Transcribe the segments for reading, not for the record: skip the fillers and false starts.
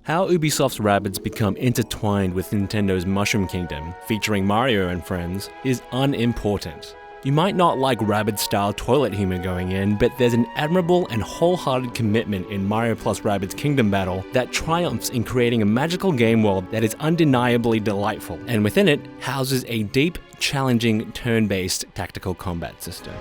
How Ubisoft's Rabbids become intertwined with Nintendo's Mushroom Kingdom, featuring Mario and friends, is unimportant. You might not like Rabbids-style toilet humor going in, but there's an admirable and wholehearted commitment in Mario plus Rabbids Kingdom Battle that triumphs in creating a magical game world that is undeniably delightful, and within it houses a deep, challenging, turn-based tactical combat system.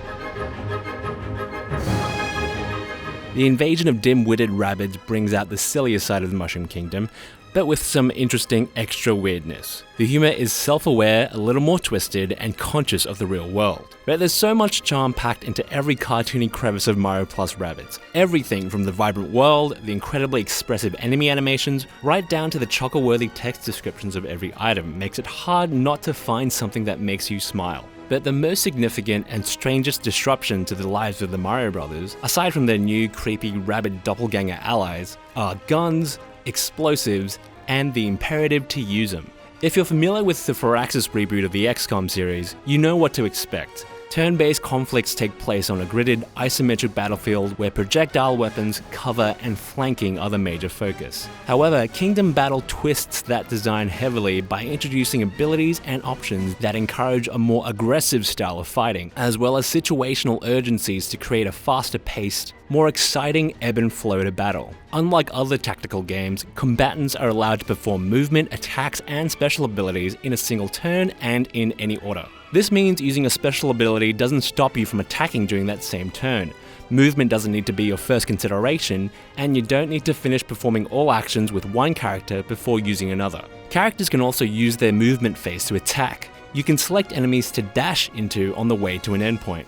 The invasion of dim-witted Rabbids brings out the sillier side of the Mushroom Kingdom, but with some interesting extra weirdness. The humor is self-aware, a little more twisted, and conscious of the real world. But there's so much charm packed into every cartoony crevice of Mario plus Rabbids. Everything from the vibrant world, the incredibly expressive enemy animations, right down to the chuckle-worthy text descriptions of every item makes it hard not to find something that makes you smile. But the most significant and strangest disruption to the lives of the Mario Brothers, aside from their new creepy Rabbid doppelganger allies, are guns, explosives, and the imperative to use them. If you're familiar with the Firaxis reboot of the XCOM series, you know what to expect. Turn-based conflicts take place on a gridded, isometric battlefield where projectile weapons, cover, and flanking are the major focus. However, Kingdom Battle twists that design heavily by introducing abilities and options that encourage a more aggressive style of fighting, as well as situational urgencies to create a faster-paced, more exciting ebb and flow to battle. Unlike other tactical games, combatants are allowed to perform movement, attacks, and special abilities in a single turn and in any order. This means using a special ability doesn't stop you from attacking during that same turn. Movement doesn't need to be your first consideration, and you don't need to finish performing all actions with one character before using another. Characters can also use their movement phase to attack. You can select enemies to dash into on the way to an endpoint.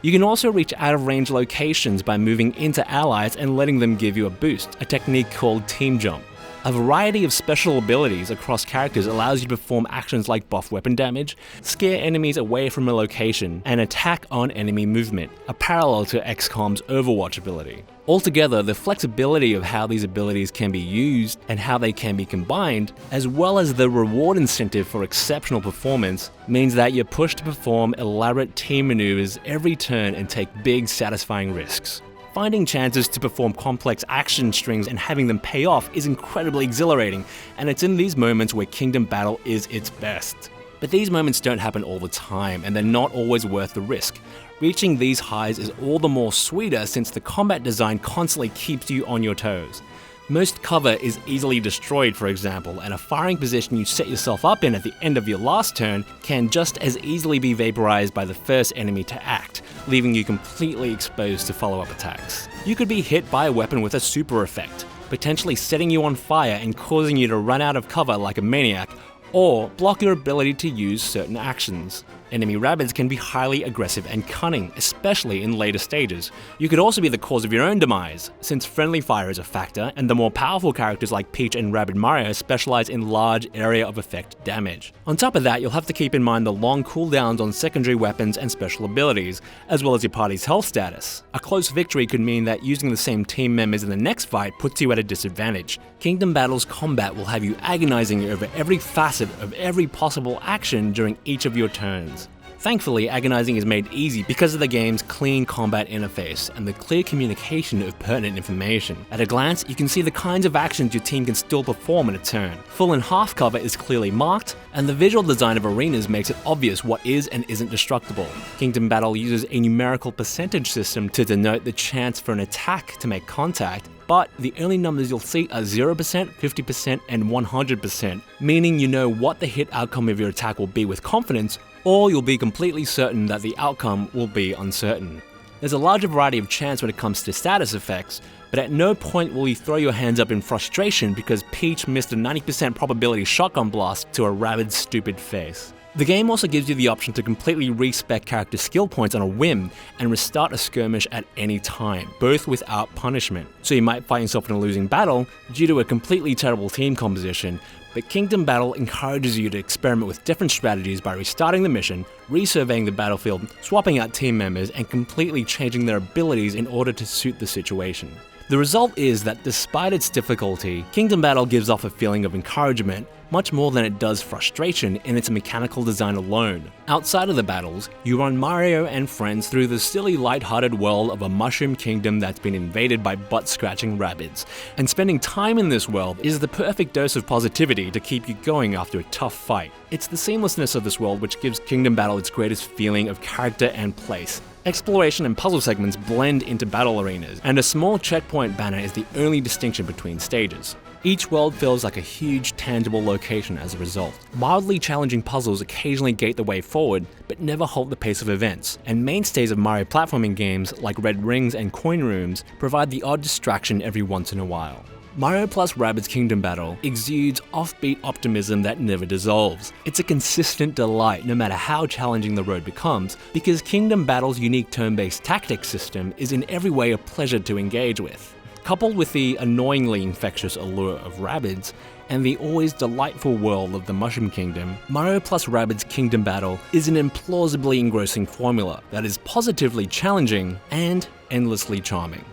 You can also reach out-of-range locations by moving into allies and letting them give you a boost, a technique called Team Jump. A variety of special abilities across characters allows you to perform actions like buff weapon damage, scare enemies away from a location, and attack on enemy movement, a parallel to XCOM's Overwatch ability. Altogether, the flexibility of how these abilities can be used and how they can be combined, as well as the reward incentive for exceptional performance, means that you're pushed to perform elaborate team maneuvers every turn and take big, satisfying risks. Finding chances to perform complex action strings and having them pay off is incredibly exhilarating, and it's in these moments where Kingdom Battle is its best. But these moments don't happen all the time, and they're not always worth the risk. Reaching these highs is all the more sweeter since the combat design constantly keeps you on your toes. Most cover is easily destroyed, for example, and a firing position you set yourself up in at the end of your last turn can just as easily be vaporized by the first enemy to act, leaving you completely exposed to follow-up attacks. You could be hit by a weapon with a super effect, potentially setting you on fire and causing you to run out of cover like a maniac, or block your ability to use certain actions. Enemy Rabbids can be highly aggressive and cunning, especially in later stages. You could also be the cause of your own demise, since friendly fire is a factor, and the more powerful characters like Peach and Rabbid Mario specialize in large area of effect damage. On top of that, you'll have to keep in mind the long cooldowns on secondary weapons and special abilities, as well as your party's health status. A close victory could mean that using the same team members in the next fight puts you at a disadvantage. Kingdom Battle's combat will have you agonizing over every facet of every possible action during each of your turns. Thankfully, agonizing is made easy because of the game's clean combat interface and the clear communication of pertinent information. At a glance, you can see the kinds of actions your team can still perform in a turn. Full and half cover is clearly marked, and the visual design of arenas makes it obvious what is and isn't destructible. Kingdom Battle uses a numerical percentage system to denote the chance for an attack to make contact, but the only numbers you'll see are 0%, 50%, and 100%, meaning you know what the hit outcome of your attack will be with confidence, or you'll be completely certain that the outcome will be uncertain. There's a larger variety of chance when it comes to status effects, but at no point will you throw your hands up in frustration because Peach missed a 90% probability shotgun blast to a Rabbid's stupid face. The game also gives you the option to completely respec character skill points on a whim and restart a skirmish at any time, both without punishment. So you might find yourself in a losing battle due to a completely terrible team composition, but Kingdom Battle encourages you to experiment with different strategies by restarting the mission, resurveying the battlefield, swapping out team members, and completely changing their abilities in order to suit the situation. The result is that despite its difficulty, Kingdom Battle gives off a feeling of encouragement much more than it does frustration in its mechanical design alone. Outside of the battles, you run Mario and friends through the silly light-hearted world of a mushroom kingdom that's been invaded by butt-scratching Rabbids, and spending time in this world is the perfect dose of positivity to keep you going after a tough fight. It's the seamlessness of this world which gives Kingdom Battle its greatest feeling of character and place. Exploration and puzzle segments blend into battle arenas, and a small checkpoint banner is the only distinction between stages. Each world feels like a huge, tangible location as a result. Mildly challenging puzzles occasionally gate the way forward, but never halt the pace of events, and mainstays of Mario platforming games like Red Rings and Coin Rooms provide the odd distraction every once in a while. Mario plus Rabbids Kingdom Battle exudes offbeat optimism that never dissolves. It's a consistent delight no matter how challenging the road becomes, because Kingdom Battle's unique turn-based tactics system is in every way a pleasure to engage with. Coupled with the annoyingly infectious allure of Rabbids, and the always delightful world of the Mushroom Kingdom, Mario plus Rabbids Kingdom Battle is an implausibly engrossing formula that is positively challenging and endlessly charming.